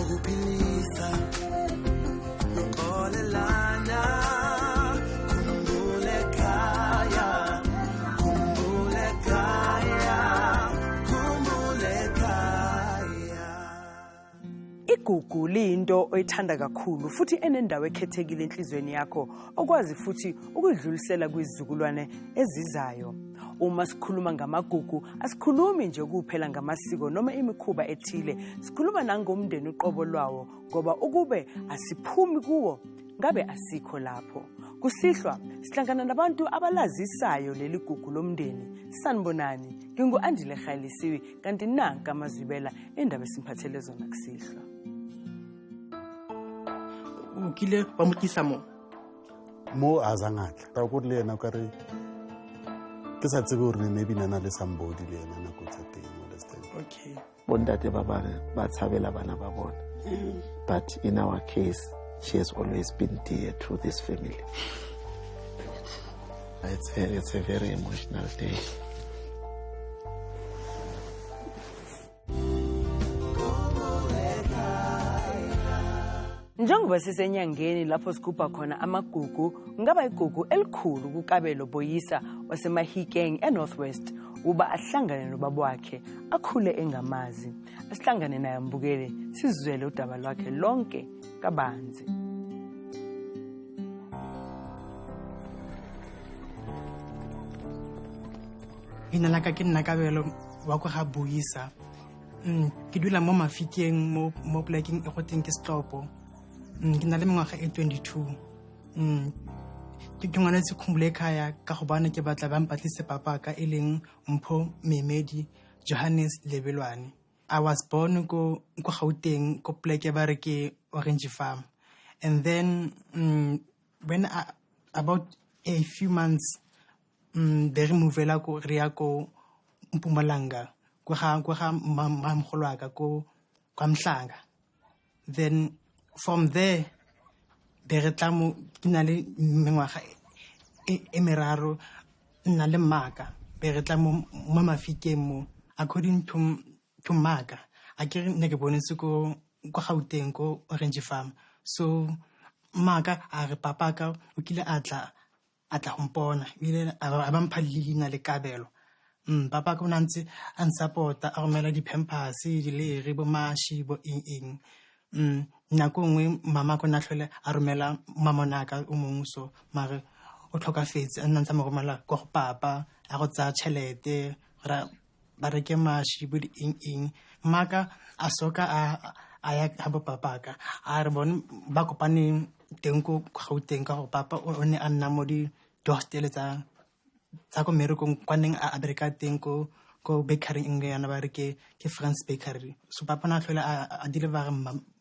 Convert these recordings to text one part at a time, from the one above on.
ukuphilisa uxolelana khumbule ekhaya khumbule ekhaya khumbule ekhaya. Igugu liyinto oyithanda kakhulu futhi enendawo ekhethekile enhlizweni yakho okwazi futhi ukudlulisela kwizizukulwane ezizayo. Uma sikhuluma ngamagugu asikhulumi nje kuphela ngamasiko noma imikhuba ethile, sikhuluma nangomndeni uqobo lwawo ngoba ukube asiphumi kuwo ngabe asikho lapho. Kusihlwa sihlangana nabantu abalazisayo leli gugu lomndeni. Sanibonani, ngingu-Andile Khalisiwe kanti nanka amazwibela indaba esimphathele zona kusihlwa. Ukile wa motisa mo a zangatla ta go le yena ka re ke sa tsebe gore maybe nana le somebody le yena nako tsa teng understand. Okay. Bondate ba tshabela bana ba bona. But in our case she has always been dear to this family. It's a very emotional day. Njengoba sisenyangeni lapho sigubha khona amagugu, ngaba igugu elikhulu kuKabelo Boyisa waseMahikeng eNorthwest uba ahlangane nobaba wakhe akhule engamazi. Asihlangane naye mbukele sizwele udaba lwakhe lonke kabanzi. Ina la ka ke nna Kabelo wa go ga Boyisa. Ke dula mo Mafikeng mo plekeng e go teng ke Setlopo. Ke na le mengwaga e 22. Ke ngwana se khumbule ekhaya ka go bana ke batla ba mpatlise papa ka e leng Mpho Memedi Johannes Lebelwane. I was born ko Gauteng ko pleke ba re ke Orange Farm. And then when about a few months they removela ko ria ko Mpumalanga go ga mamgolwaka ko kwa Mhlanga. Then from there beretlamo kina le mengwaga e meraro nna le mmaka beretlamo mo Mafikeng mo according to mmaka a ke ne ke bonetse ko Gauteng ko Orange Farm. So mmaka a re papa ka o kile a tla gompona ile a ba mphalilina le Kabelo. Papa ka o nantse a nsupporta a romela di-pampers le re bo mashi bo eng nako nngwe mama ko na tlhole a romela mamonaka o mongwe so mare o tlhokafetse a ntse mo romela go papa a go tsa tšhelete ra ba reke mashi bo eng maka a soka a ya ga bo papa ka a re bone ba kopane teng ko Gauteng ka go papa o ne a nna mo di hostel tsa ko Merikong kwa neng a bereka teng ko bakery nngwe yana ba re ke France Bakery. So papa na tlhole a deliver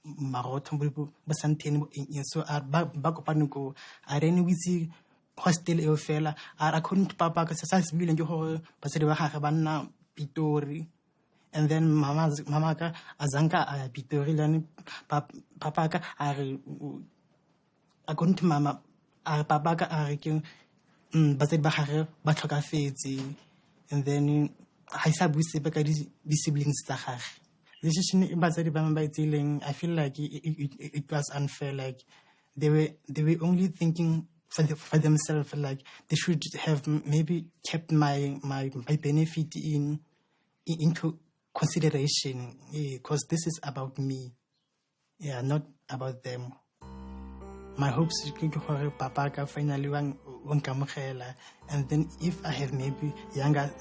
marotho bo santene bo eng so ba kopane ko a rene witse hostel e fela a couldn't papa ka sa se bile ke gore ba se ba gage ba nna Pitori. And then mama ka azanka a Pitori lane papa ka a re according to mama a papa ka a re ke ba se ba gage ba tlhokafetse. And then I said we say ka di siblings tsa gage. Decision batsadi ba ba itseleng I feel like it was unfair, like they were only thinking for themselves, like they should have maybe kept my benefit into consideration, because this is about me, not about them. My hopes is to papa ka finally wankamogela, and then if I have maybe younger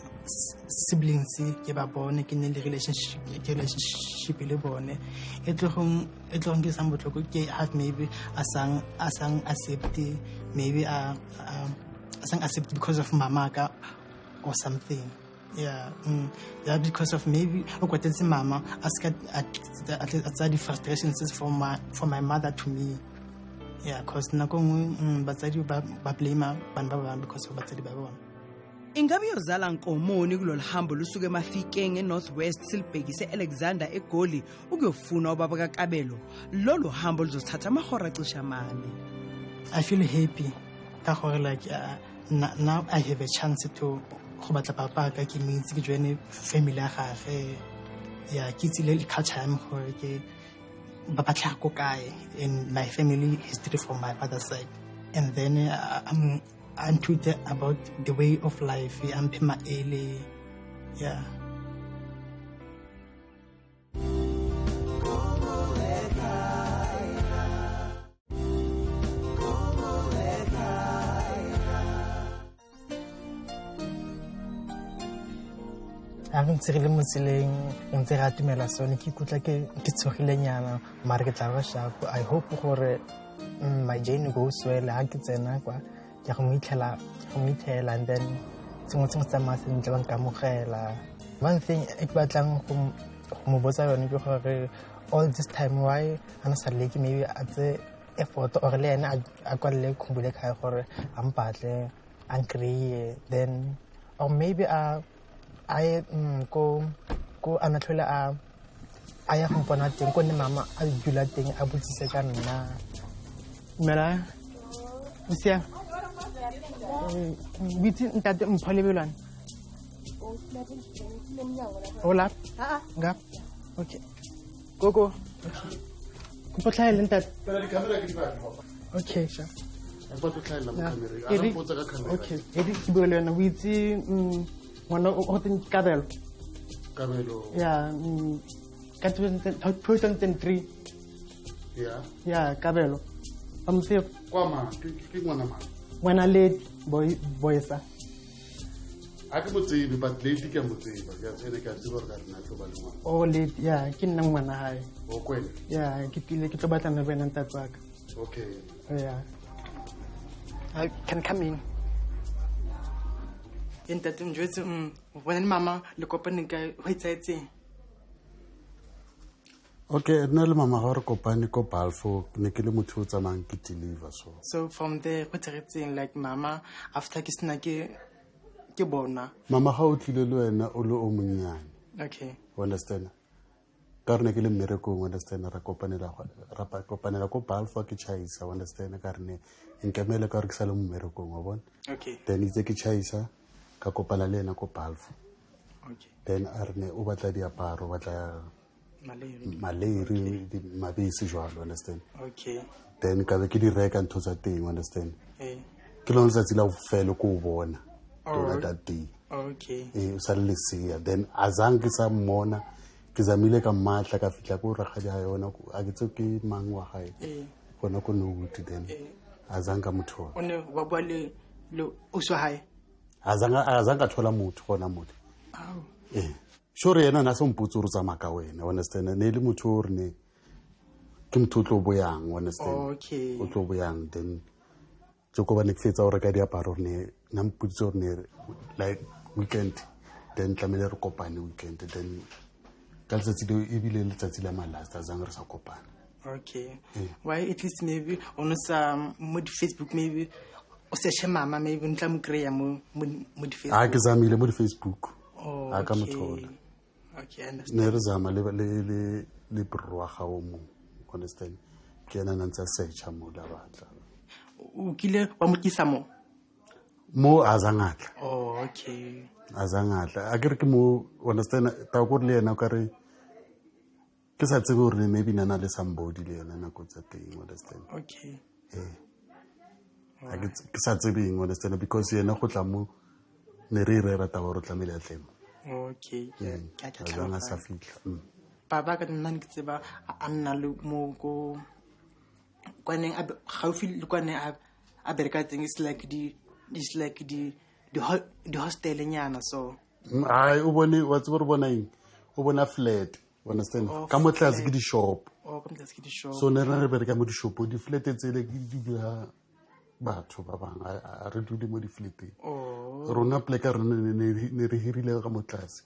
siblings ke ba bone ke ne le relationship le bone e tlogong ke sa botlhoko ke have maybe asang accept, maybe asang accept because of mama ka or something. Because of maybe okwatetse mama aska at the frustrations from my mother to me. Because nako batsadi ba blame bana ba bang because of batsadi ba bona. Ingabe yozala Nkomoni kulolu hambo lusuke eMafikeng eNorthwest silibhekise Alexander eGoli ukuyofuna ubaba kaKabelo. Lolu hambo luzothatha amahora cishe amane. I feel happy ka gore like now I have a chance to go batla papa ka ke mitse ke join family ya gagwe. Ke tsile le culture ya me gore ba tlhaga ko kae in my family history from my father's side. And then I'm tutored about the way of life. I'm maele. Yeah. Ang ntse re le mo tseleng ntse re atumela sone ke ikutla ke tshogilenyana mare ke tla ba sharp. I hope gore my journey goes well ha ke tsena kwa ke go moitlhela and then sengwe tsa masentle ba nkamogela. One thing e ke batlang go mo botsa yone ke gore all this time why ana sa leke maybe a tse effort or le ena a kwalle khumbule khae gore a mpatle a nkreye then or maybe I go anatlhola a ya go bona teng ko ne mama a dula teng a botsise ka nna mela usia biti ntate mpholebelwana hola nga okay gogo okay kupotlhaele ntate okay sure okay edi ke bua le wena o itse ngwana o teng Kabelo yeah ka 2003 yeah Kabelo amse kwama ke ngwana le boysa a ke motsebe but late ke motseba ke tsene ka tseba re na tlo ba le ngwana oh late yeah ke nna ngwana hae o kwele yeah ke tlo batlana le wena ntatsaka okay yeah I can come in ntate njwetse wena mama le kopane ka ho itsaetseng okay nna le mama ga re kopane ko Balfour ne ke le motho o tsamayang ke deliver so from there go tsheretseng like mama after ke sena ke bona mama ga o tlile le wena o le o monnyane okay understand ka rene ke le mmerekong understand ra kopanela ko Balfour ke chaisa understand ka rene nkemele ka re ke sa le mmerekong wa bona okay then itse ke chaisa ka kopana le ena ko Balfour okay then a rene o batla diaparo o batla maleri di mabisi jwalo understand okay then ka be ke di reka ntho tsa teng understand ke lo ntse tsela ufela ko bona to that day okay o sa le sia then azange sa mmona ke zamile ka matla ka fitla ko ra ga yona a ke tse ke mang wa gae gona ko no uti then azanga motho o ne wa bua le o so hae azanga thola motho gona motho sure yena na se mputso re tsama ka wena understand ne le motho o rene ke motho tlo boyang understand okay o tlo boyang then go ba ne ke fetsa o reka diaparo ne na mputso ne like weekend then tlamele re kopane weekend then ka letsatsi le ebile letsatsi la malasta zang re sa kopana okay why at least maybe on sa mo Facebook maybe o se mama maybe ntla mo kreya mo Facebook ke zamile mo Facebook a ka mothola okay I understand ne re zama le brwa ga o mo understand ke ena ntse searcha mo la batla o kile wa motisa mo azangatla okay azangatla a ke re ke mo understand ta go le ena ka re ke sa tsebe gore maybe nana le somebody le ena na go tsa teng understand okay a ke sa tsebe eng understand because yena go tla mo ne re rata gore tlamele a tlemo okay ka azanga sa fitla baba ka nna ke tseba a nna le mo go kwaneng a gaufi le kwane a bereka teng is like the hostel nyana so ai o bone wa tsebo re bona eng o bona flat understand ka mo tlase ke di shop ka mo tlase ke di shop so ne re bereka mo di shop di flat tsele ke di dula batho ba bang a re dule mo di flat rona pleka re ne re hirile ka mo tlase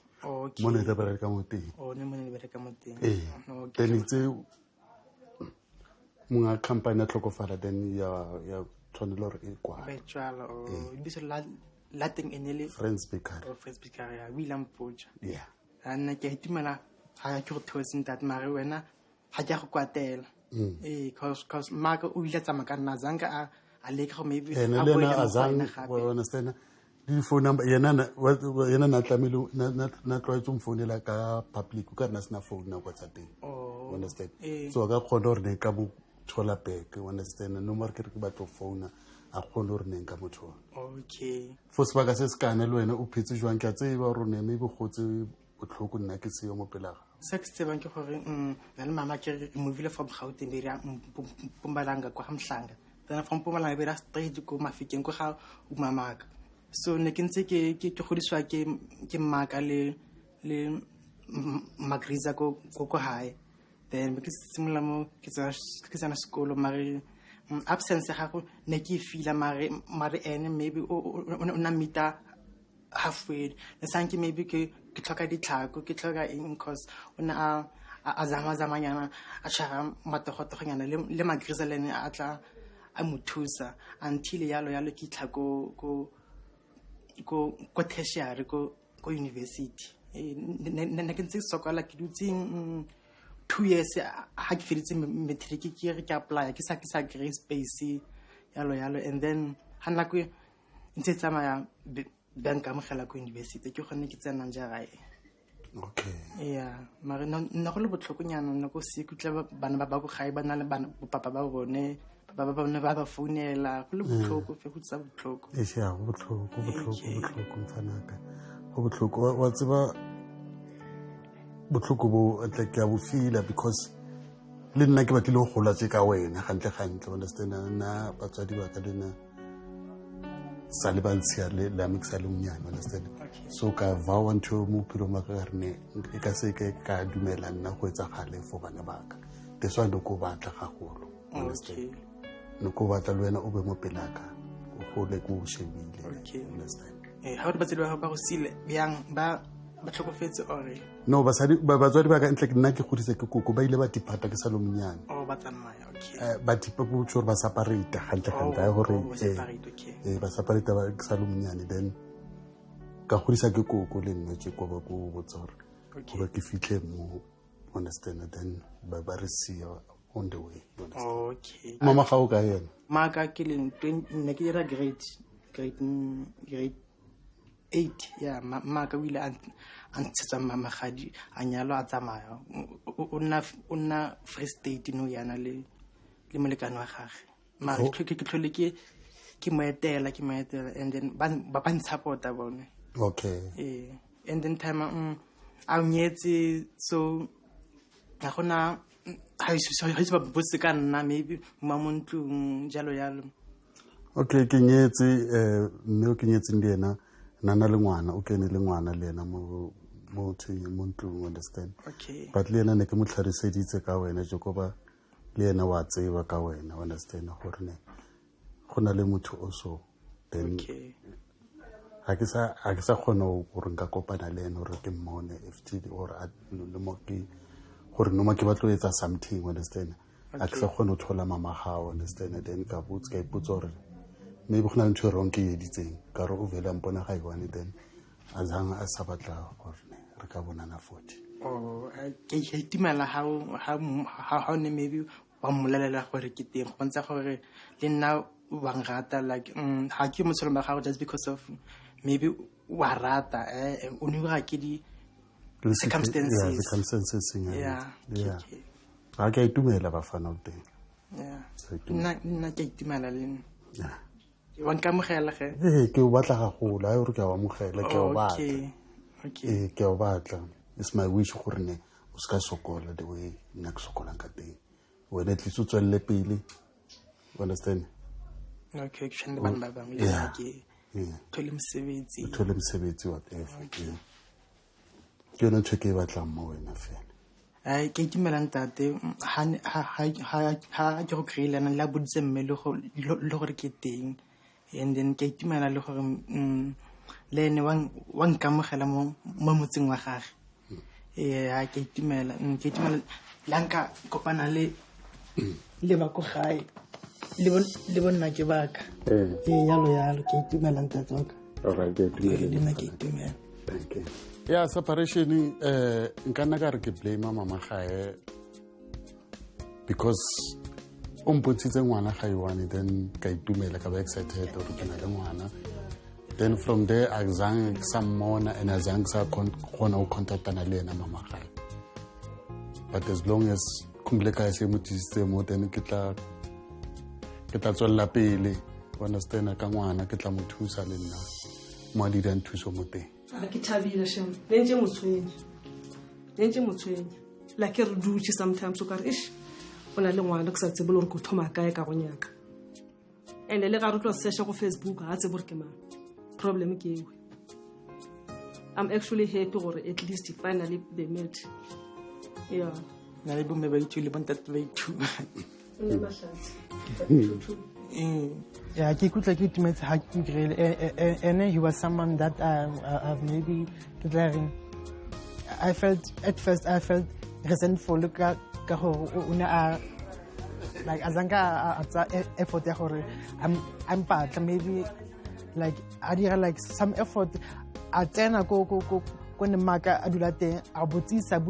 mo ne re bereka mo teng ne mo ne bereka mo teng then itse mga company a tlhokofala then ya tshwanelo re e kwa betjala biso la teng enele Friends Bakery ya William Poja yeah ana ke itumela ha ke go thosa ntate mare wena ha ke go kwatela cause maka o ile tsama ka nna zanga a leke go maybe a boela azanga understand di phone number yena na tlamelo na tlwaetse mfounela ka public ka rena sena phone na kwa tsa teng you understand so ka kgona gore ne ka mo thola back you understand no more ke re ke batlo phone a kgone gore ne nka mo thola okay for sebaka se se kana le wena o phetse jwang ke a tseba gore ne maybe gotse botlhoko nna ke seyo mo pelaga se ke tsebang ke gore na le mama ke re movile from Gauteng be ra Mpumalanga kwa Mhlanga then from Mpumalanga be ra straight ko Mafikeng ko ga umamaka so ne ke ntse ke godiswa ke mmaka le Magriza ko hae then ke simula mo ke tsana sekolo mare absence ga go ne ke feel mare ene maybe o na mita halfway le sanke maybe ke tlhoka ditlhako ke tlhoka in cause ona a zamanyana a tshara matogotogonyana le Magriza lene a tla a mothusa until yalo ke tlhako ko tertiary ko university ne ke ntse sokola ke dutseng 2 years ha ke feditse matric ke re ke apply ke sa grade space yalo and then ha nna ko ntse tsamaya bank amogela ko university ke gone ke tsena njara okay yeah mare nna go le botlhokonyana nna go se kutla bana ba go gae ba na le bana papa ba bone ba founela go le botlhoko fe go tsa botlhoko ya go botlhoko mfanaka go botlhoko wa tseba botlhoko bo tla ke a bo feel because le nna ke batlile go gola tse ka wena gantle understand na batswadi ba ka lena sa le bantsia le la mixa le mnyane understand so ka va want to mo philo ma ka rene e ka se ke ka dumela nna go etsa gale for bana baka that's why go batla gagolo understand no go batla le wena o be mo pelaka go le go shebile understand ha o batla ba go sile yang ba tlhokofetse ore no batswadi ba ka ntle ke nna ke godise ke koko ba ile ba tipata ke sa lo mnyane ba tsamaya okay ba tipa go tsore ba separate gantle ya gore ba separate ba ke sa lo mnyane then ka godisa ke koko le nna ke go ba go botsore go ke fitlhe mo understand then ba re sia on the way okay mama ga o ka yena maka ke le ne ke dira grade 8 yeah maka wile antsetsa magadi a nyalo a tsamaya o nna Free State no yana le molekane wa gage mara ke tlhole ke moetela and then ba support-a bone okay and then time a nyetse so ga gona ha se ba botse ka nna maybe mamontlong jalo okay ke nyetse mme o ke nyetse ndi ena nana le ngwana o kene le ngwana le ena mo ntlong understand okay but le ena ne ke mo tlhariseditse ka wena jo ba le ena wa tseba ka wena understand gore ne gona le motho o so then okay ha ke sa khona gore nka kopana le ena gore ke mmone FTD or le mo ke gore no ma ke batlo etsa something understand ha ke sa khona o thola mama gago understand then ka botsa gore maybe gona ntho re ke editseng ka re o vela mpona ga iwane then azanga a sa batla gore re ka bonana 40 ke itimela how ne maybe wa mmolelela gore ke teng go ntse gore le nna wa ngata like ha ke mo tshola ga just because of maybe wa rata o ne ga ke di circumstances yeah ha ke itumela ba fana o teng nna ke itimela le wa nkamogela ge ke o batla ga gola ha re ka wa mogela ke o batla okay ke o batla it's my wish gore ne o ska sokola the way nna ke sokolang ka teng wena tlitse tswelle pele understand okay ke shande bana ba bangwe le ke thole mosebetsi whatever ke yona ntho ke e batlang mo wena fela ke itimelang tate ha ke go kreile na la boditse mme le gore ke teng and then ke itimela le gore le ene wa nkamogela mo motseng wa gage ha ke itimela lanka kopana le ba go gae le bonna ke baka yalo ke itimela ntate wa ka alright ke itimela thank you yeah separation nka nna ka re ke blame mama gae because o mpontshitse ngwana ga iwane then ka itumela ka ba excited gore ke na le ngwana then from there azange sa mmona and azange sa kgona go contactana le ena mama gae but as long as Khumbule Kaya se mo tlisitse mo, then ke tla tswella pele o understand ka ngwana ke tla mo thusa le nna mo di dan thuso mo teng. Ke thabile shem lentse motshwenyi like re dutse sometimes o ka re ish ona le ngwana ke sa tsebe le go thoma kae ka go nyaka ene le ga re tlo search go Facebook ha tsebe re ke mang problem ke ewe. I'm actually happy gore at least finally they met. Yeah. na le bomme ba ithu le bontate ba ithu Ona mahlatsi. yeah ke kutla ke itumetse ha ke grele and he was someone that maybe declaring I felt resentful ka gore una like azanga atsa effort ya gore I'm patla maybe like I did like some effort a tsena ko ne maka a dula teng a botsisa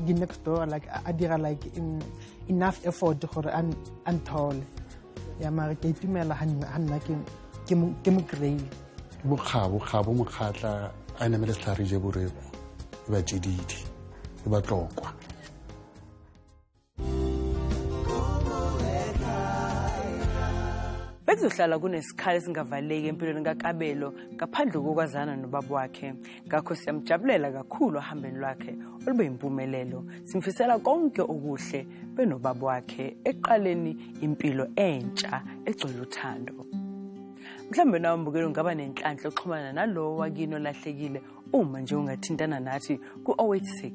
the next door like I did like enough effort gore an thole ya mara ke itumela hanna ke mo grey Bokgabo mo khatla a ne me le tlhare je borego e ba tsedidi e ba tlokwa. Bezohlala kunesikhala esingavaleki empilweni kaKabelo ngaphandle kokwazana nobaba wakhe. Ngakho siyamjabulela kakhulu ahambeni lwakhe olube impumelelo. Simfisela konke okuhle benobaba wakhe eqaleni impilo entsha egcwele uthando. Mhlambe nawe mbukelo ngaba nenhlanhla oxhumana nalowo wakini olahlekile uma nje ungathintana nathi ku-086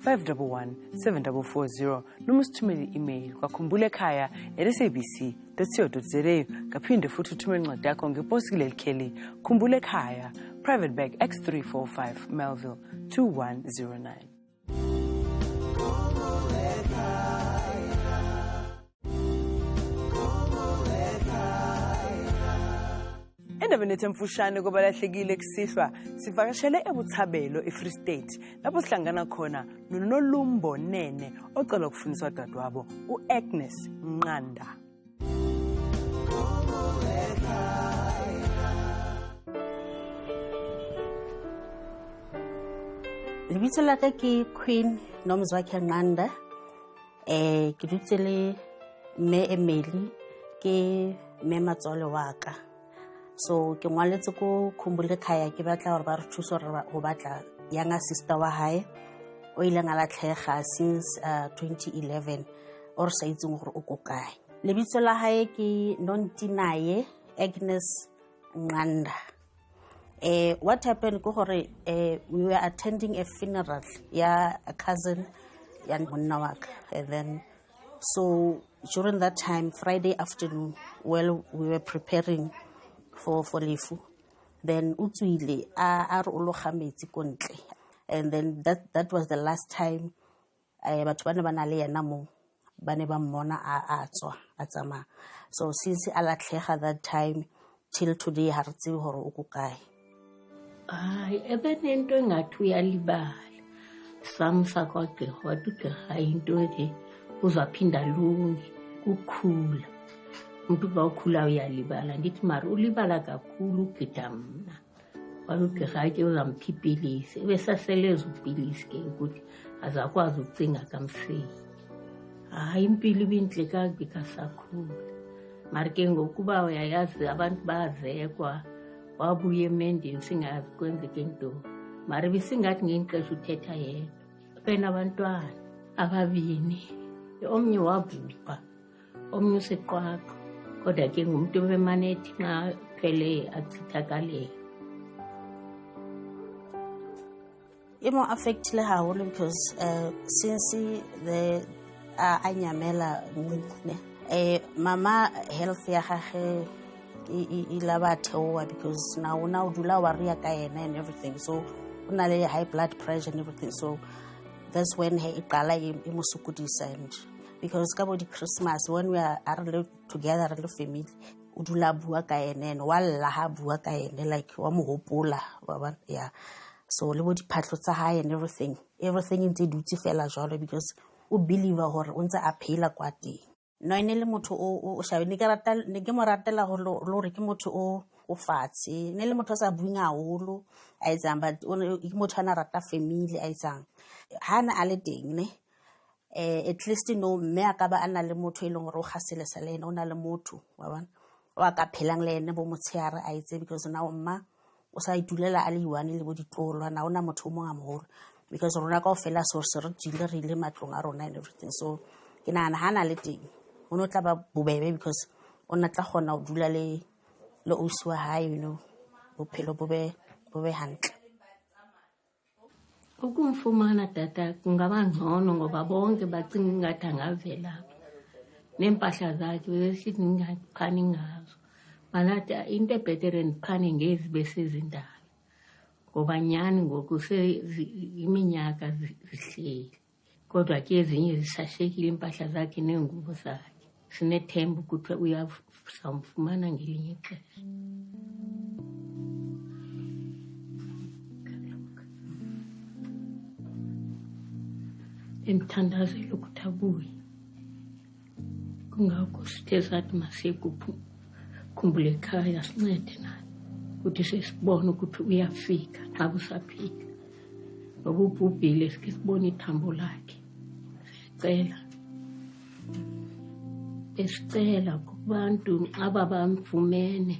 511 7440 noma usithumele i-email kwaKhumbulekaya@sabc.co.za ngaphinde futhi uthumele incwadi yakho ngeposi kuleli kheli Khumbulekaya, Private Bag X345 Melville 2109. Endabeni emfushane kwabalahlekile kusihlwa sivakashele eButshabelo eFree State lapho sihlangana khona noNolumbo Nene ocela ukufundiswa dadwabo uAgnes Nqanda. Lebitso la ka ke Queen Nomzwakhe Nqanda. Ke dutse le mme Emily ke mme Matsole wa ka. So ke ngwaletse ko Khumbulekaya ke batla gore ba re thuso go batla younger sister wa hae o ile ngala tlhega since 2011 or sa itseng gore o ko kae. Lebitso la hae ke Nontinaye Agnes Nqanda. What happened ko gore we were attending a funeral ya a cousin ya monna wa ka, and then so during that time Friday afternoon while we were preparing for lefu, then utswile a re ologa metsi kontle, and then that was the last time batho ba ne ba na le yena mo ba ne ba mmona a tswa a tsamaya. So since a latlhega that time till today ha re tsebe gore o ko kae. Ebe nento engathi uyalibala samsa kwagqirha wathi ugqirha into eke uzaphinda lunge kukhula. Umuntu ba ukhula uyalibala, ndithi mari ulibala kakhulu ugqitha mna. Wathi ugqirha ke uzamphiphilisa ebesaseleza upilisi ke ukuthi azakwazi ukucinga kamseni. Hayi impilo ibintle kabi kasakhulu. Mari ke ngokuba uyayazi abantu bazekwa wabuye emendeni singazi kwenzeke into. Mari bisingathi ngenqesho uthetha yedwa. Bena abantwana ababini, omnye wabhuqa, omnye useqwaqwa. Kodwa ke ngumuntu bemanethi nxa phele achithakale. Imo affectile haholo because since the anyamela ne mama health ya gage ilaba theowa because now dula wa ria ka ena and everything, so una le high blood pressure and everything, so that's when he iqala imusukudisa. And because ka bo di Christmas when we are together as a family udula bua ka ena and walla ha bua ka ena like wa mo hopola yeah. So le bo di phatlo tsa hae and everything ntse dutse fela jalo because o believe gore o ntse a phela kwa teng. No ene le motho o shabe ne ke mo ratela gore ke motho o fatshe, ne le motho sa buinga haholo a etsang, but ke motho ana rata family a etsang. Hana a le teng ne at least no mme a ka ba a na le motho e leng gore o gaselesa le ene o na le motho wa bona o a ka phelang le ene bo motshehare a itse because now mma o sa itulela a le iwane le bo ditlolwana o na motho o mongwe a mogolo because rona ka ofela so se re tsile re ile matlong a rona and everything so ke nagana ha na le teng o no tla ba bobebe because o na tla gona o dula le ausi wa hae you know bophelo bo be hantle. Ukumfumana tata kungaba ngcono ngoba bonke bacinga ingathi angavela nempahla zakhe besithi ngingaphani ngazo malathi into ebhetere ndiphane ngezi besezindala ngoba nyani ngoku iminyaka zihleli kodwa ke ezinye zisashekile impahla zakhe nengubo zakhe sinethemba ukuthi uyamfumana ngelinye ixesha. Imthandazelo ukuthi abuye kungakho sithe sathi masikukhumbule ekhaya sincede naye ukuthi sesibone ukuthi uyafika xa busaphika ngoba ubhubhile sike sibone ithambo lakhe esicela kubantu ababamfumene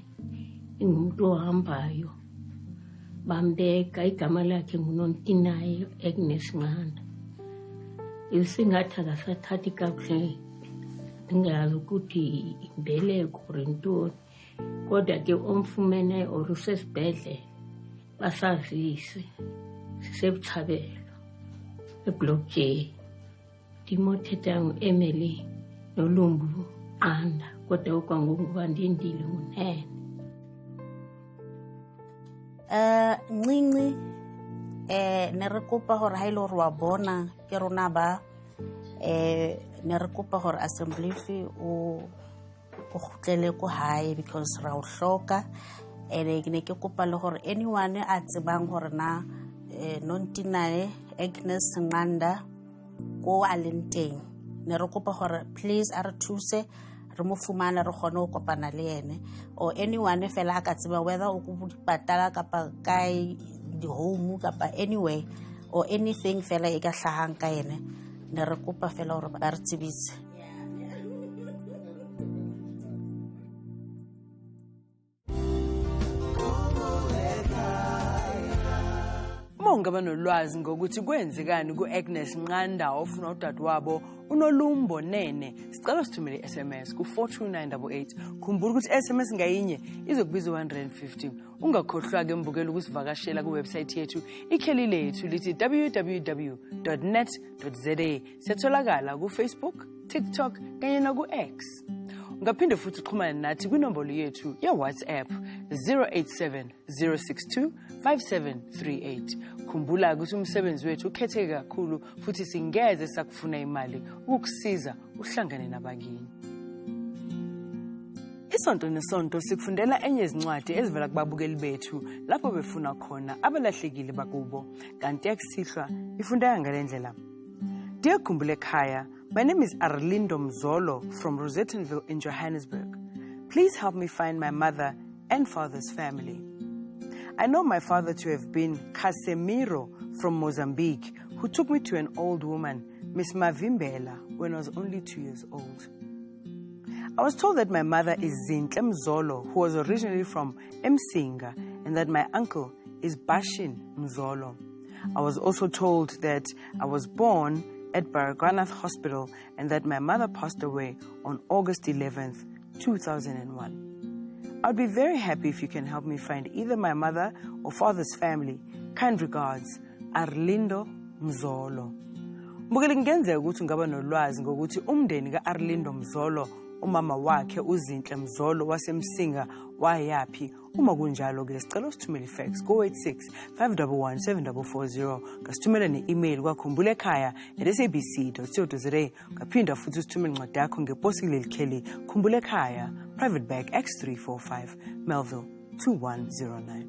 ingumuntu ohambayo bambeka igama lakhe nguNontinaye Agnes Nqanda isingathi akasathathi kakuhle ngingazi ukuthi imbeleko or intoni kodwa ke omfumene or usesibhedlela basazise sisebuthabelo eBlock J Timothetha Emily noLumbu Nqanda kodwa okwangoku bandindile ngunene Ncinci ne re kopa gore ha ile re wa bona ke rona ba ne re kopa gore assembly fee o khutlele ko hae because ra o hloka ene ke ne ke kopa le gore anyone a tsebang gore na Nontinaye Agnes Nqanda ko a leng teng ne re kopa gore please a re thuse re mo fumana re gone go kopana le ene or anyone fela a ka tseba whether o go dipatala kapa kae di home kapa anywhere or anything fela e ka hlahang ka ene ne re kopa fela gore ba re tsebise. Ungaba nolwazi ngokuthi kwenzekani kuAgnes Nqanda ofuna udadewabo uNolumbo Nene sicela sithumele SMS ku 42988 khumbula ukuthi SMS ngayinye izokubiza 150 ungakhohlwa ke mbukela ukusivakashela ku website yethu ikheli lethu lithi www.net.za setholakala ku Facebook TikTok kanye na ku X ungaphinde futhi uxhumane nathi kwinombolo yethu ya WhatsApp 087 062 5738 khumbula ukuthi umsebenzi wethu ukhetheke kakhulu futhi singeze sakufuna imali ukukusiza uhlangane nabakini. Isonto nesonto sikufundela enye izincwadi ezivela kubabukeli bethu lapho befuna khona abalahlekile bakubo kanti akusihlwa ifundeka ngalendlela. Dear Khumbule Ekhaya, my name is Arlindo Mzolo from Rosettenville in Johannesburg. Please help me find my mother and father's family. I know my father to have been Casemiro from Mozambique, who took me to an old woman, Miss Mavimbela, when I was only 2 years old. I was told that my mother is Zintle Mzolo, who was originally from Msinga, and that my uncle is Bashin Mzolo. I was also told that I was born at Baragwanath Hospital and that my mother passed away on August 11th, 2001. I'd be very happy if you can help me find either my mother or father's family. Kind regards, Arlindo Mzolo. Mbukeli ngenzeka ukuthi ungaba nolwazi ngokuthi umndeni kaArlindo Mzolo umama wakhe uZinhle Mzolo wasemsinga wayaphi. Uma kunjalo ke sicela usithumele ifax go 86 511 7440 ngasithumela ne-email kwakhumbulekhaya@sabc.co.za ngaphinda futhi usithumele incwadi yakho ngeposi kuleli kheli Khumbul'Ekhaya, Private Bag X345 Melville 2109.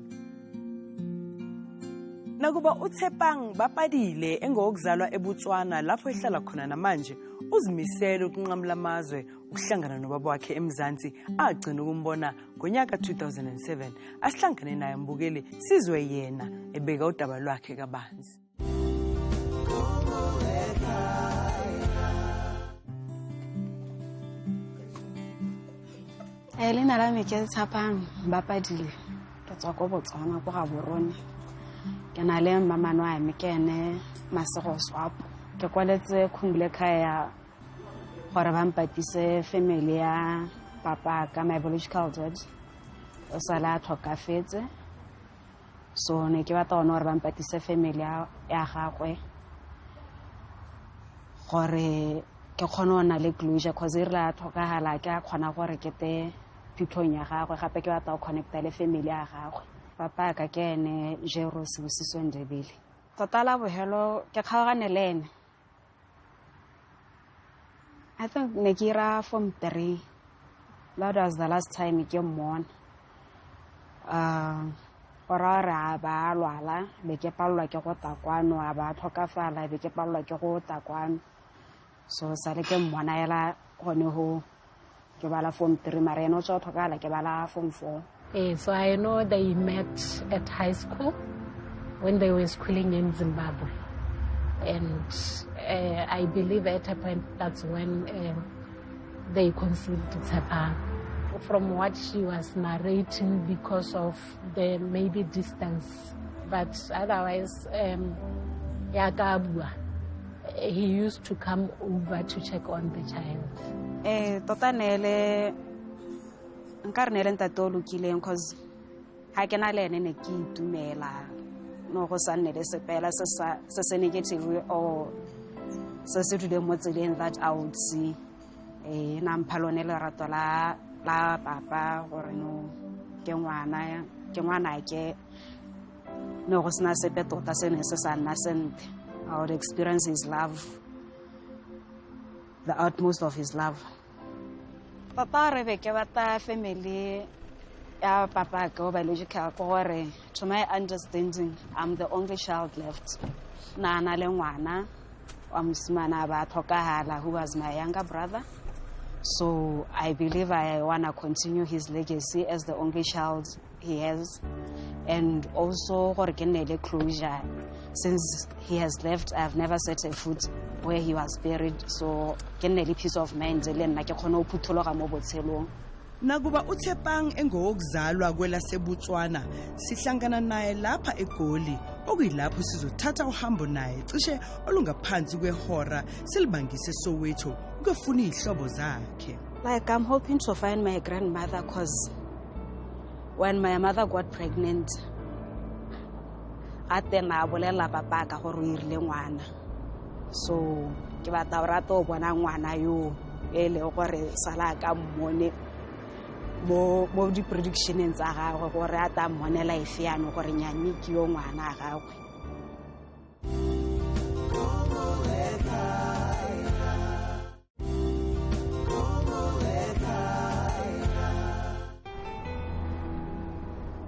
Nakuba uTshepang Bapadile engokuzalwa eBotswana lapho ehlala khona namanje uzimisela ukunqamula amazwe ukuhlangana nobaba wakhe eMzansi agcina ukumbona ngonyaka 2007 asihlangane naye mbukeli sizwe yena ebeka udaba lwakhe kabanzi. Leina la me ke Tshapang Bapadile ke tswa ko Botswana ko Gaborone. Ke na le mamano a me ke ene Masego Swapo. Ke kwaletse Khumbulekhaya gore ba mpatise family ya papa ka my biological dad. O sala tlhokafetse. So ne ke batla gore ba mpatise family ya gagwe gore ke kgone na le closure cause irla tlhokagala ke a kgona gore ke te pithong ya gagwe gape ke batla go connecta le family ya gagwe. Papa ka ke ene Jero Sibusiso Ndebele. Totala bohelo ke kgaogane le ene. I think ne ke ira form 3. That was the last time ke mmona. Ora ba lwala be ke palwa ke go takwano ba tlhokafala be ke palwa ke go takwano. So sale ke mmona ela gone ho ke bala form 3 mara eno tso tlhokala ke bala form 4. So I know they met at high school when they were schooling in Zimbabwe. And I believe at a point that's when they conceived Tshapang. From what she was narrating because of the maybe distance. But otherwise, Yakabua, he used to come over to check on the child. Tota nele nkare nele ntate o lokileng cause ha ke na le ene ne ke itumela no go sa nne le sepela se negative or se se tule mo tseleng that I would see na mphalone le rato la papa gore no ke ngwana ke no go sna sepe tota se ne se sa nna sente. I would experience his love, the utmost of his love. Papa re be ke bata family ya papa go biological gore to my understanding I'm the only child left. Na le ngwana wa mosimana ba tlhokagala who was my younger brother. So I believe I want to continue his legacy as the only child he has. And also gore ke nne le closure. Since he has left, I have never set a foot where he was buried. So ke nne le peace of mind le nna ke khona o phuthologa mo botshelong. Nakuba uTshepang engokuzalwa kwelaseBotswana sihlangana naye lapha eGoli okuyilapho sizothatha uhambo naye cishe olungaphansi kwehora silibangise Soweto ukufuna izihlobo zakhe. Like I'm hoping to find my grandmother cause when my mother got pregnant atena bolela papa ka gore o irile ngwana. So ke batla rata o bona ngwana yo ele gore sala ka mmone mo di predictions tsa gagwe gore ata mmone life ya no gore nyane ke yo ngwana gagwe.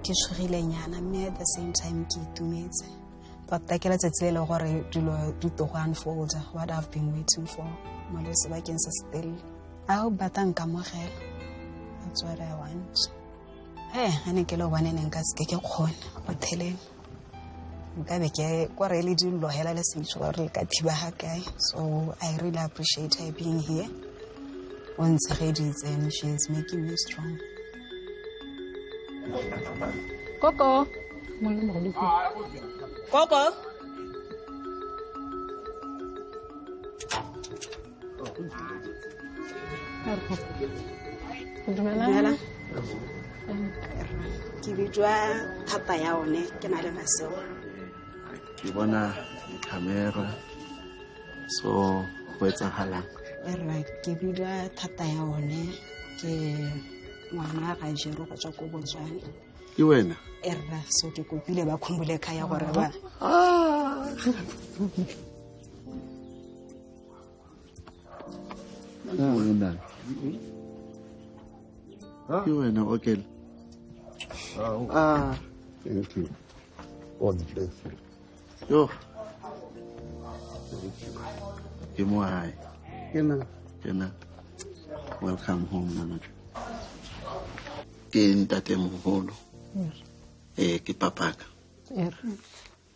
Ke tshogile nyana mme at the same time ke itumetse. Tota ke la tsetse le gore dilo di to unfold what I've been waiting for. Mo le sebakeng se still. I hope batang ka mogela. That's what I want. Ane ke lo bana nka se ke khona go theleng. Nka be ke kwa re le dillo hela le sentse gore le ka thiba ha kae. So I really appreciate her being here. Once reditse and she is making me strong. Coco. Coco. Dumela. Ke bitwa thata ya one ke na le Masego. Ke bona camera so go etsagalang. Ke bitwa thata ya one ke ngwana ga Jero go tswa ko Botswana. Ke wena? So ke kopile ba Khumbulekhaya gore ba. Ke wena okay. Thank you. God bless you. Yo. Ke mo hai. Kena. Welcome home, Nana. Ke ntate moholo. Ke papaka.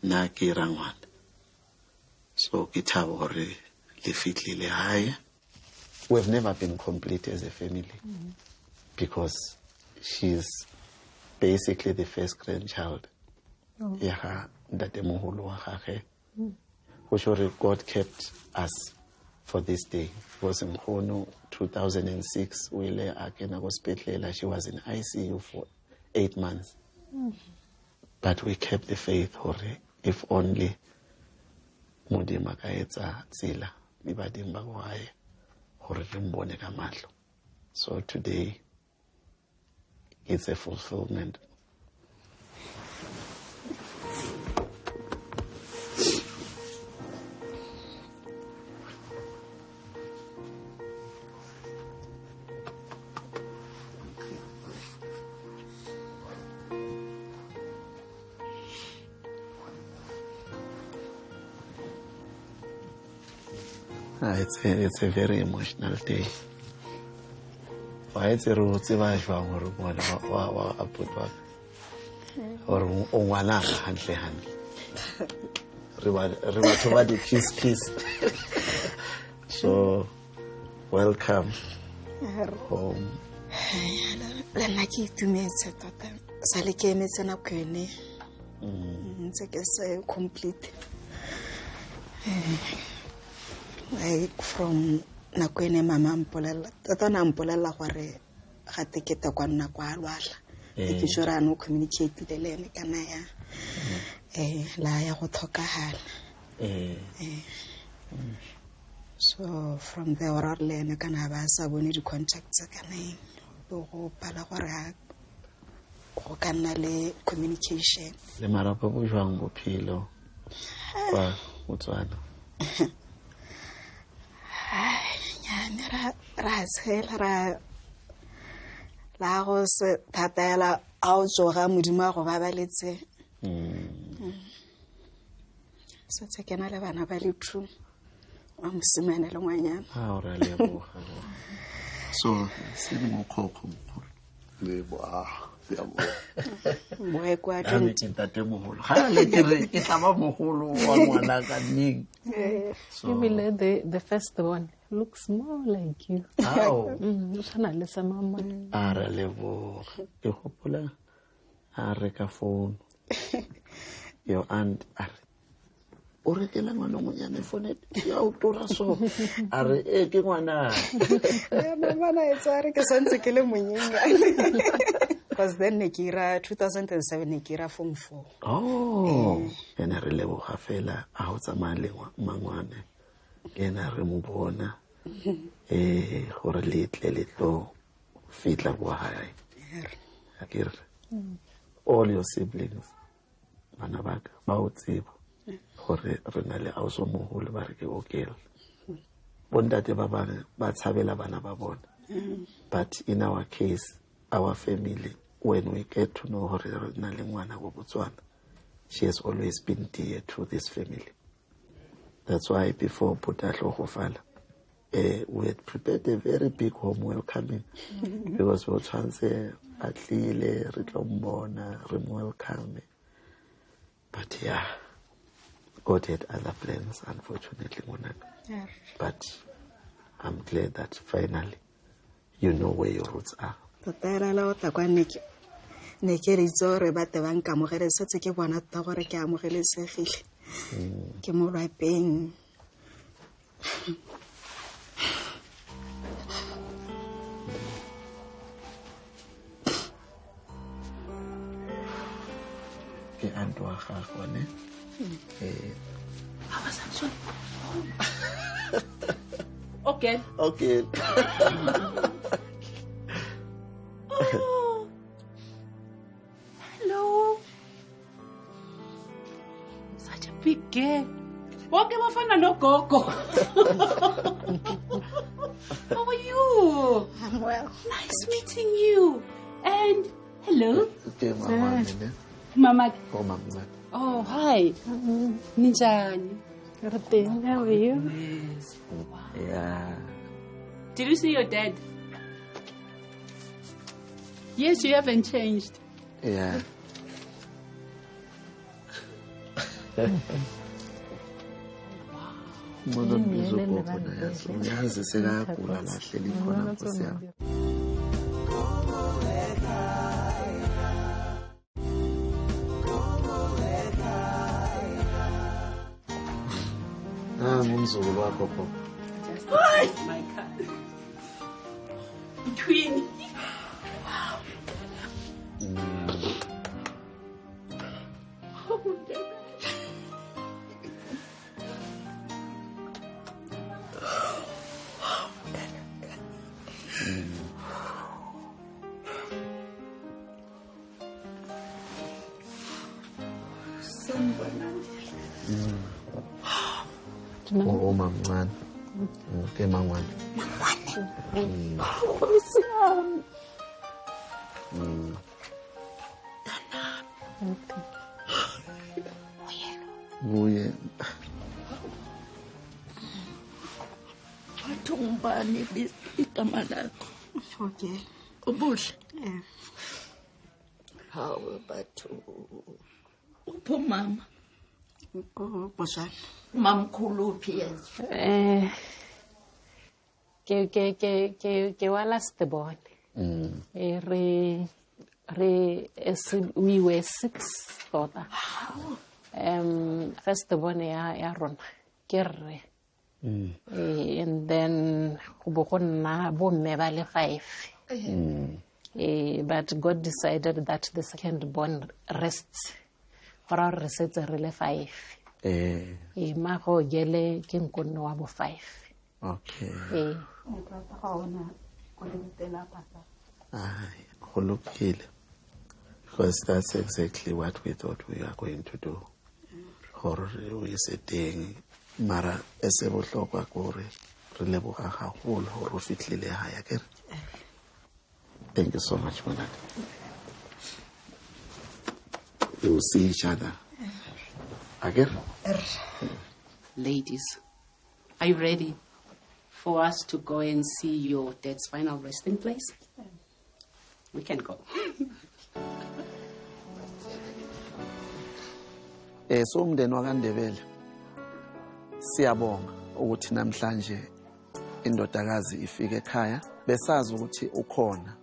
Na ke rangwana. So ke thabo gore le fitlile hae. We've never been complete as a family. because she's basically the first grandchild. Yeah, for sure God kept us for this day. It was in 2006, we lay Akena hospital. She was in ICU for 8 months. But we kept the faith, if only Modima kaetsa tsela le badimo ba go gae gore re mbone ka mahlo. So today it's a fulfillment. It's a very emotional day. Why it's a root of a or one hand. River kiss. So, welcome home. Lanaki to me, Salike Metsana Kune. It's a complete. Like from Nakwene Mama Mpolela, Tatana Mpolela, where had to get a one Nakwala. If you should no communicate to the Lene Canaya, Laya Hotoka. So from the oral Lene Canavasa, we need to contact Sakane, Palawara, or Canale communication. The Marapabu Jango Pilo. What's one? Lagos Tatela Aujora Mudima Robaletse. So it's a canala valley true. I'm Simon Longanya. How really? So, see more cocoa. The first one looks more like you. Oh. Your aunt because then Nikira 2007 Nikira Form 4. Oh, and I releve Hafela out a mangwane. And I remove one or a little feet like why. All your siblings, Manabak, Bautzib, or Renale also Mohul Barke or Gale. One that Baba, but Savela Banababon. But in our case, our family, when we get to know her, she has always been dear to this family. That's why before Putatlo Hofala, we had prepared a very big home welcoming because we were trying to say, Atlile, Ritlombona, welcome. But yeah, God had other plans, unfortunately, Monak. But I'm glad that finally you know where your roots are. Nekerizore ba te banka mogere setse ke bona ta gore ke amogele segile ke mo rapeng ke antwa gago ne How was that? Okay. Okay. Oh. Hello. Such a big girl. Okay, Mafana no Coco. How are you? I'm well. Nice meeting you. And hello. Okay, Mama. Mama. Oh, Mama. Oh, hi. Ninjani. How are you? Yes. Wow. Yeah. Did you see your dad? Yes, you haven't changed. Yeah. Mono bizo popo na yaso. Yazi sega kula la hleli khona Nkosi yami. Ngumzukulu wakho pho. My car. Queen. Mamncane. Ke mangwane. Buye. Batho ngubani igama lakho? Okay. Ubuhle. Yeah. Hawe batho. Upho mama? Bosana. Mamkhulu uphi yena? ke wa Lastborn. We were 6 daughter. Firstborn ya rona ke rre. And then go go nna bo mme ba le 5. But God decided that the second born rests for our resetts really 5. Ma go gele ke nkonne wa bo 5. Okay. Because that's exactly what we thought we are going to do. Horror is a thing. Mara esebo hlokwa gore re leboga gagolo gore o fitlhile haya kere. Thank you so much, Monat. We will see each other. Again? Ladies, are you ready for us to go and see your dad's final resting place? We can go. So umndeni wakaNdebele siyabonga ukuthi namhlanje indodakazi ifike ekhaya besazi ukuthi ukhona.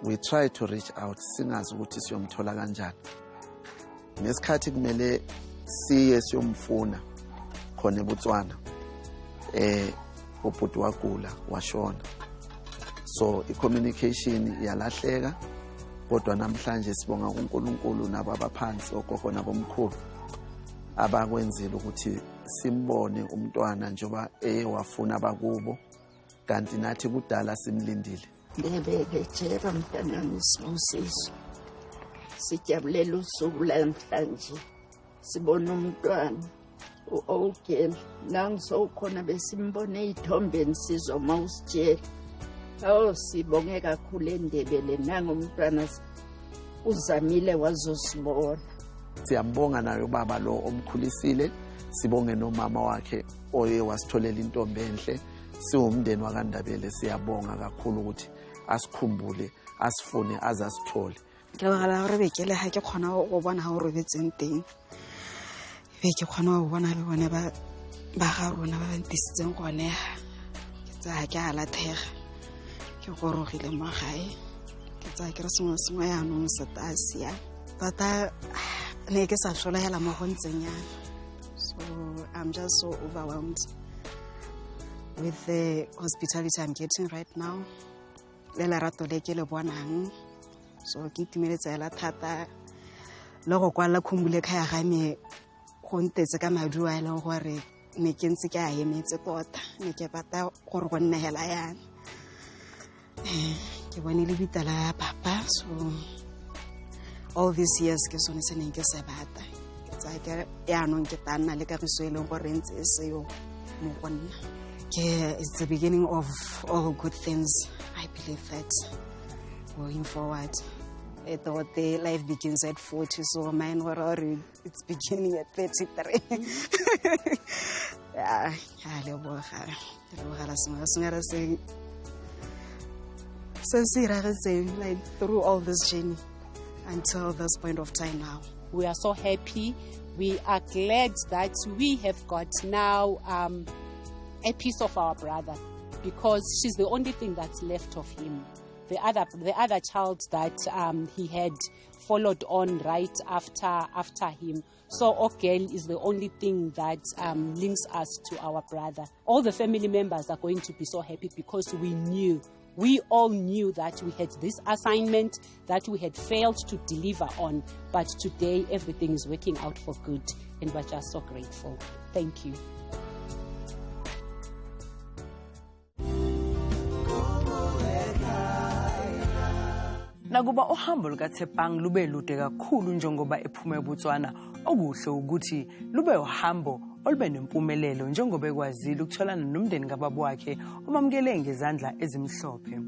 We try to reach out singazi ukuthi siyomthola kanjani. Ngesikhathi kumele siye siyomfuna khona eBotswana ubhuti wagula washona. So i-communication yalahleka kodwa namhlanje sibonga uNkulunkulu nabo abaphansi ogogo nabomkhulu abakwenzile ukuthi simbone umntwana njoba wafuna abakubo kanti nathi kudala simlindile. Bebeketshela mntanami Sibusiso. Sijabulela usuku namhlanje. Sibona umntwana u-Ogel nangisowukhona besimbone ey'thombeni sizoma usitshela. Sibonge kakhulu eNdebele nangumntwana uzamile wazosibona. Siyambonga nayo baba lo omkhulisile, sibonge nomama wakhe oye wasitholela intombi enhle. Siwumndeni wakaNdebele siyabonga kakhulu ukuthi asikhumbule, asifune, azasithole. Ke bagala gore bekele ha ke khona go bona ha o robetseng teng. Be ke khona go bona le bone ba ga rona ba ntisitseng gone. Ke tsa ke ala thega. Ke gorogile magae. Ke tsa ke re sengwe ya no Setasia. Tata ne ke sa hlola hela mo gontseng yana. So I'm just so overwhelmed with the hospitality I'm getting right now. Le lerato le ke le bonang. So ke itumeletse ela thata le go kwala khumbule kha ya ga me go ntetse ka madu a ile gore ne ke ntse ke a emetse tota ne ke bata gore go nne hela yana. Ke bone le bitala papa. So all these years ke sone se neng ke se bata ke tsa ke ya no ke tana le ka riso ile gore ntse se yo mo gonna ke it's the beginning of all good things. I believe that going forward the life begins at 40, so mine were already it's beginning at 33. Yeah, like through all this journey until this point of time now. We are so happy. We are glad that we have got now a piece of our brother, because she's the only thing that's left of him. the other child that he had followed on right after him. So Ogel is the only thing that links us to our brother. All the family members are going to be so happy because we all knew that we had this assignment that we had failed to deliver on, but today everything is working out for good, and we're just so grateful. Thank you. Nakuba uhambo lukaTshepang lube lude kakhulu njengoba ephuma eBotswana, okuhle ukuthi lube uhambo olube nempumelelo njengoba ekwazile ukutholana nomndeni kababa wakhe omamukele ngezandla ezimhlophe.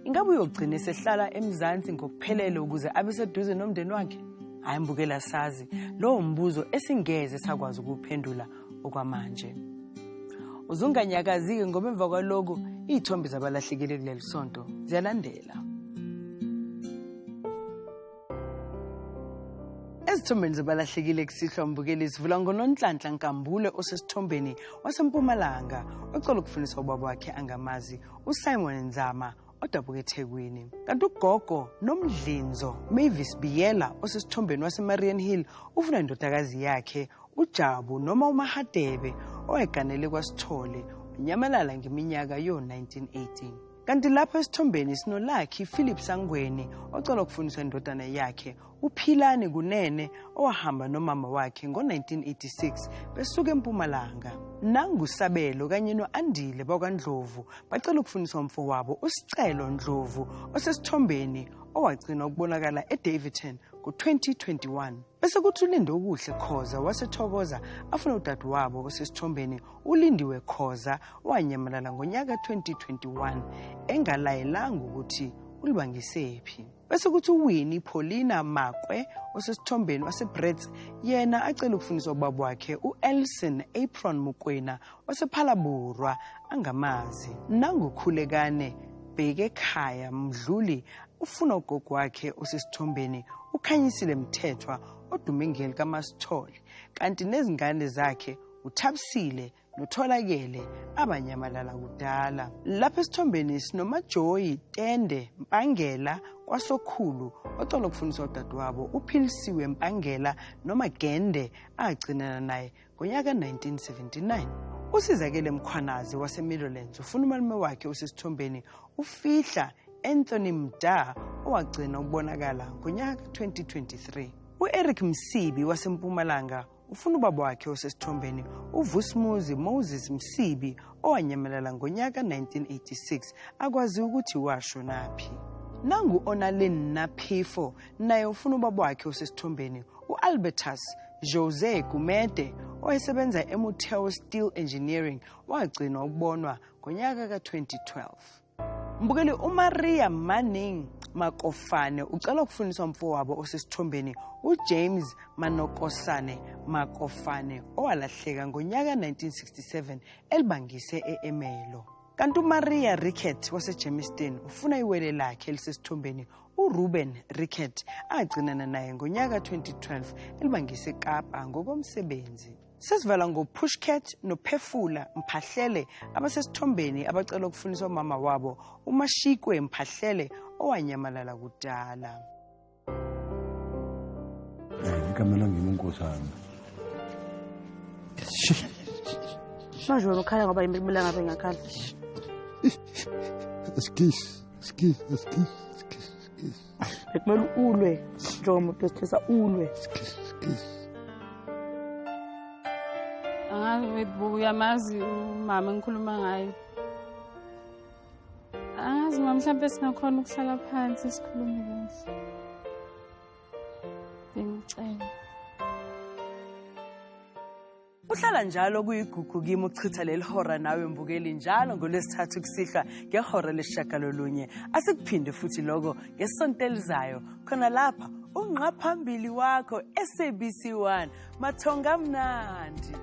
Ingabe uyogcina esehlala eMzansi ngokuphelele ukuze abe seduze nomndeni wakhe? Hayi mbukela sazi, lo mbuzo esingeze sakwazi ukuphendula okwamanje. Uzunganyakazi-ke ngoba emva kwaloko izithombe zabalahlekile kuleli sonto ziyalandela. Ezithombeni zabalahlekile kusihlwa mbukeli sivula ngoNonhlanhla Nkambule osesithombeni waseMpumalanga ocela ukufundisa ubaba wakhe angamazi uSimon Nzama odabuka eThekwini. Kanti ugogo nomdlinzo Mavis Biyela osesithombeni waseMarian Hill ufuna indodakazi yakhe uJabu noma uMahadebe owayeganele kwaSithole unyamalala ngeminyaka yo-1918. Kanti lapha esithombeni sinolakhi Philip Sangweni ocela ukufundisa indodana yakhe uPhilani Kunene owahamba nomama wakhe ngo-1986 besuka eMpumalanga. NanguSabelo kanye noAndile bakwaNdlovu bacela ukufundisa umfo wabo uSicelo Ndlovu osesithombeni owagcina ukubonakala eDavidton ngo-2021. Bese kuthi uLinde Okuhle Khoza waseThokoza afuna udadewabo osesithombeni uLindiwe Khoza owanyamalala ngonyaka 2021 engalayelanga ukuthi ulibangisephi. Bese kuthi uWinnie Paulina Makwe osesithombeni waseBrits yena acela ukufundisa ubaba wakhe uElson Apron Mukwena wasePhalaburwa angamazi. Nangukhulekane Bheke ekhaya Mdluli ufuna ugogo wakhe osesithombeni uKhanyisile Mthethwa odume ngeli kaMasithole, kanti nezingane zakhe uThabisile noTholakele abanyamalala kudala. Lapha esithombeni sinomaJoy Tende Mpangela kwaSokhulu ocela ukufundisa udadewabo uPhilisiwe Mpangela noma Gende agcinana naye ngonyaka 1979. Usizakele Mkhwanazi waseMidlands ufuna umalume wakhe osesithombeni ufihla Anthony Mda owagcina ukubonakala ngonyaka 2023. uEric Msibi waseMpumalanga ufuna ubaba wakhe osesithombeni uVusmuzi Moses Msibi owanyamalala ngonyaka 1986 akwazi ukuthi washo naphi. Nangu Onalin Naphifo naye ufuna ubaba wakhe osesithombeni uAlbertus Jose Gumede owayesebenza eMutel Steel Engineering wagcina ukubonwa ngonyaka ka-2012. Mbukeli uMaria Manning Makofane ucela ukufundisa umfo wabo osesithombeni uJames Manokosane Makofane owalahleka ngonyaka 1967 elibangise eEmelo. Kanti uMaria Rickett waseJermiston ufuna iwele lakhe elisesithombeni uRuben Rickett agcinana naye ngonyaka 2012 elibangise eKapa ngokomsebenzi. Sesivala ngoPushket noPhefula Mphahlele abasesithombeni abacela ukufundisa umama wabo uMashikwe Mphahlele owanyamalala kudala. Ikamela ngimunkosana. Manje wena ukhala ngoba imibila ngabe ngakhala. Skis. Bekumele ulwe njengomuntu esithesa ulwe. Angazi uyamazi umama engikhuluma ngayo. Angazi mama mhlawumbe singakhona ukuhlala phansi sikhulume kahle. Bengicela. Uhlala njalo kuyigugu kimi ukuchitha leli hora nawe mbukeli njalo ngolwesithathu kusihlwa ngehora lesishagalolunye. Asikuphinde futhi lokho ngesonto elizayo khona lapha ungqa phambili wakho SABC1 Mathonga Mnandi.